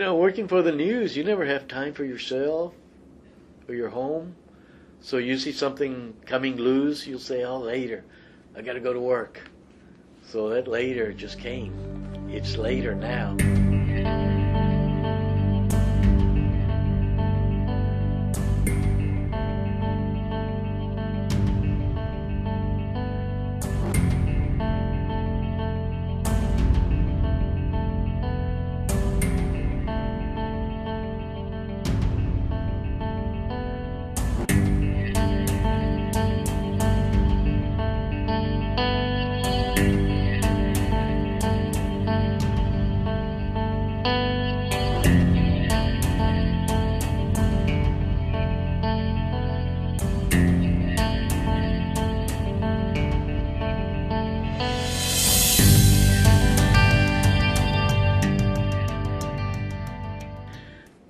working for the news, you never have time for yourself or your home. So you see something coming loose, you'll say, oh, later. I got to go to work. So that later just came. It's later now.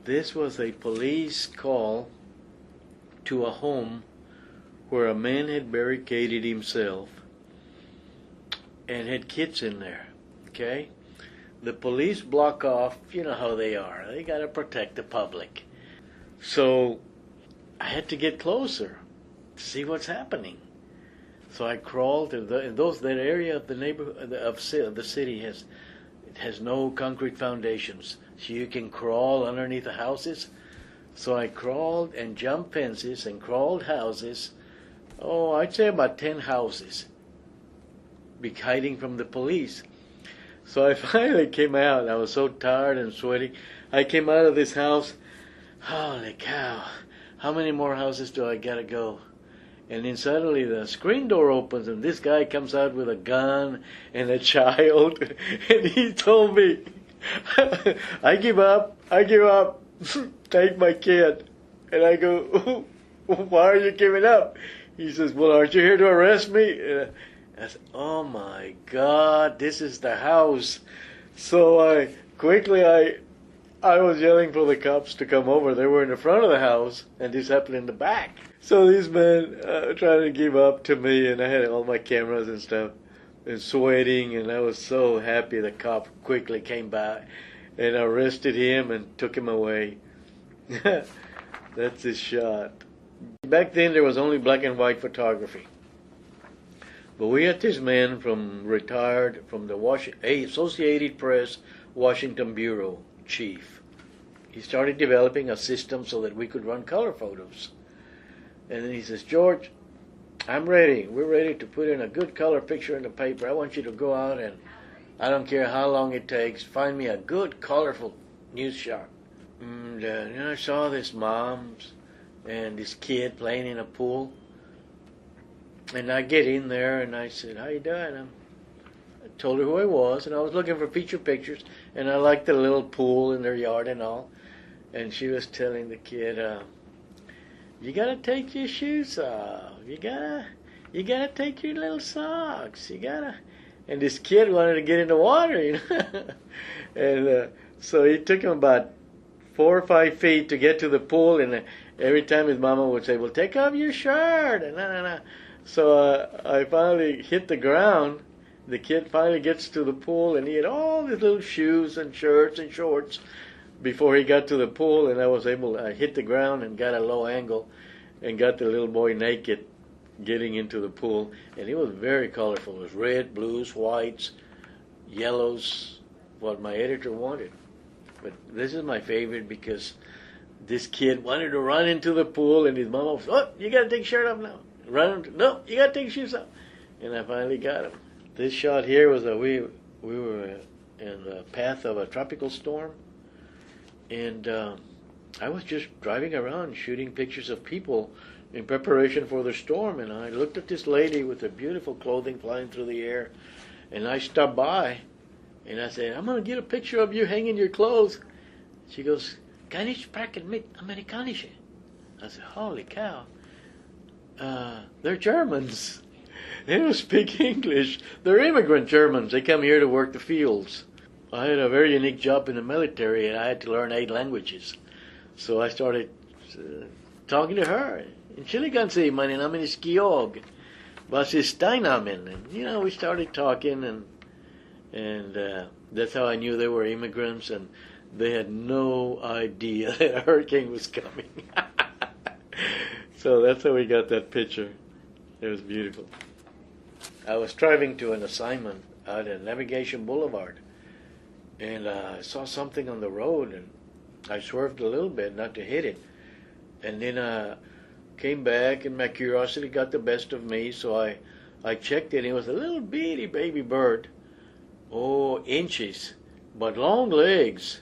This was a police call to a home where a man had barricaded himself and had kids in there. Okay? The police block off, you know how they are. They got to protect the public. So I had to get closer to see what's happening. So I crawled to that area of the neighborhood of the city has no concrete foundations. So you can crawl underneath the houses. So I crawled and jumped fences and crawled houses. Oh, I'd say about 10 houses, hiding from the police. So I finally came out. I was so tired and sweaty. I came out of this house. Holy cow. How many more houses do I gotta go? And then suddenly the screen door opens and this guy comes out with a gun and a child. And he told me, I give up, take my kid. And I go, why are you giving up? He says, well, aren't you here to arrest me? And I said, oh my God, this is the house. So I was yelling for the cops to come over. They were in the front of the house and this happened in the back. So these men trying to give up to me, and I had all my cameras and stuff, and sweating, and I was so happy the cop quickly came by and arrested him and took him away. That's his shot. Back then there was only black and white photography. But we had this man retired from the Associated Press Washington Bureau chief. He started developing a system so that we could run color photos. And then he says, George, I'm ready. We're ready to put in a good color picture in the paper. I want you to go out and, I don't care how long it takes, find me a good, colorful news shot. And I saw this mom and this kid playing in a pool. And I get in there and I said, how you doing? I told her who I was, and I was looking for feature pictures, and I liked the little pool in their yard and all. And she was telling the kid, you gotta take your shoes off. You gotta take your little socks. And this kid wanted to get in the water, And so it took him about 4 or 5 feet to get to the pool, and every time his mama would say, well, take off your shirt, and So I finally hit the ground. The kid finally gets to the pool, and he had all his little shoes and shirts and shorts before he got to the pool, and I hit the ground and got a low angle and got the little boy naked getting into the pool, and it was very colorful. It was red, blues, whites, yellows, what my editor wanted. But this is my favorite because this kid wanted to run into the pool, and his mama was, oh, you got to take your shirt off now. No, you got to take your shoes off. And I finally got him. This shot here was we were in the path of a tropical storm, and I was just driving around shooting pictures of people in preparation for the storm, and I looked at this lady with her beautiful clothing flying through the air, and I stopped by, and I said, I'm going to get a picture of you hanging your clothes. She goes, kan ich sprechen mit Amerikanische? I said, holy cow, they're Germans. They don't speak English. They're immigrant Germans. They come here to work the fields. I had a very unique job in the military, and I had to learn 8 languages. So I started talking to her. In Chile kann sie, mein Name ist Georg. Was ist dein Name? And, we started talking, and that's how I knew they were immigrants. And They had no idea that a hurricane was coming. So that's how we got that picture. It was beautiful. I was driving to an assignment out at Navigation Boulevard, and I saw something on the road, and I swerved a little bit not to hit it. And then came back, and my curiosity got the best of me, so I checked it, and it was a little bitty baby bird. Oh, inches, but long legs.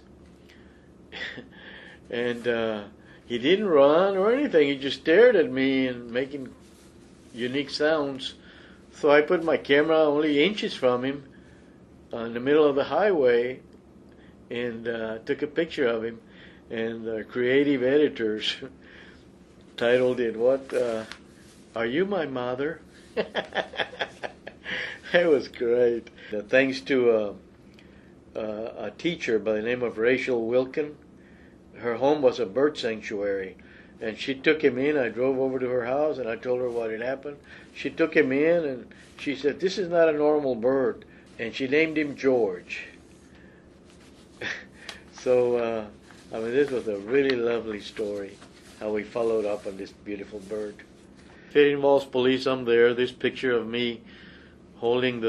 And he didn't run or anything. He just stared at me and making unique sounds. So I put my camera only inches from him in the middle of the highway and took a picture of him. And the creative editors titled it, Are You My Mother? That was great. Thanks to a teacher by the name of Rachel Wilkin. Her home was a bird sanctuary, and she took him in. I drove over to her house, and I told her what had happened. She took him in, and she said, "This is not a normal bird," and she named him George. So, this was a really lovely story, how we followed up on this beautiful bird. If it involves police, I'm there. This picture of me holding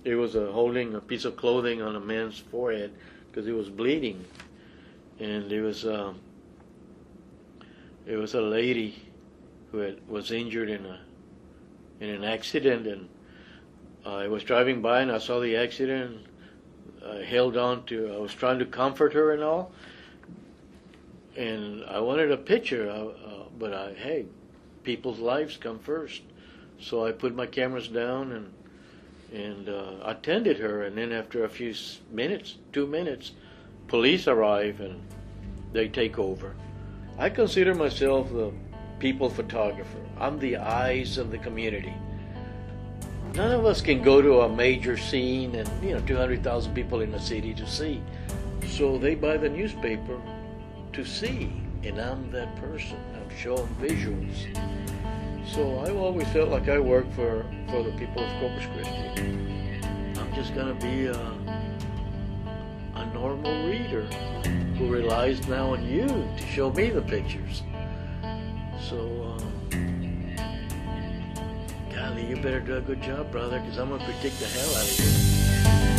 holding a piece of clothing on a man's forehead because he was bleeding. And it was a lady who was injured in an accident, and I was driving by and I saw the accident. I was trying to comfort her and all, and I wanted a picture, but hey, people's lives come first. So I put my cameras down and attended her, and then after a few minutes, 2 minutes, police arrive and they take over. I consider myself the people photographer. I'm the eyes of the community. None of us can go to a major scene and 200,000 people in the city to see. So they buy the newspaper to see, and I'm that person. I'm showing visuals. So I've always felt like I work for the people of Corpus Christi. I'm just gonna be a normal reader who relies now on you to show me the pictures. So, golly, you better do a good job, brother, because I'm going to critique the hell out of you.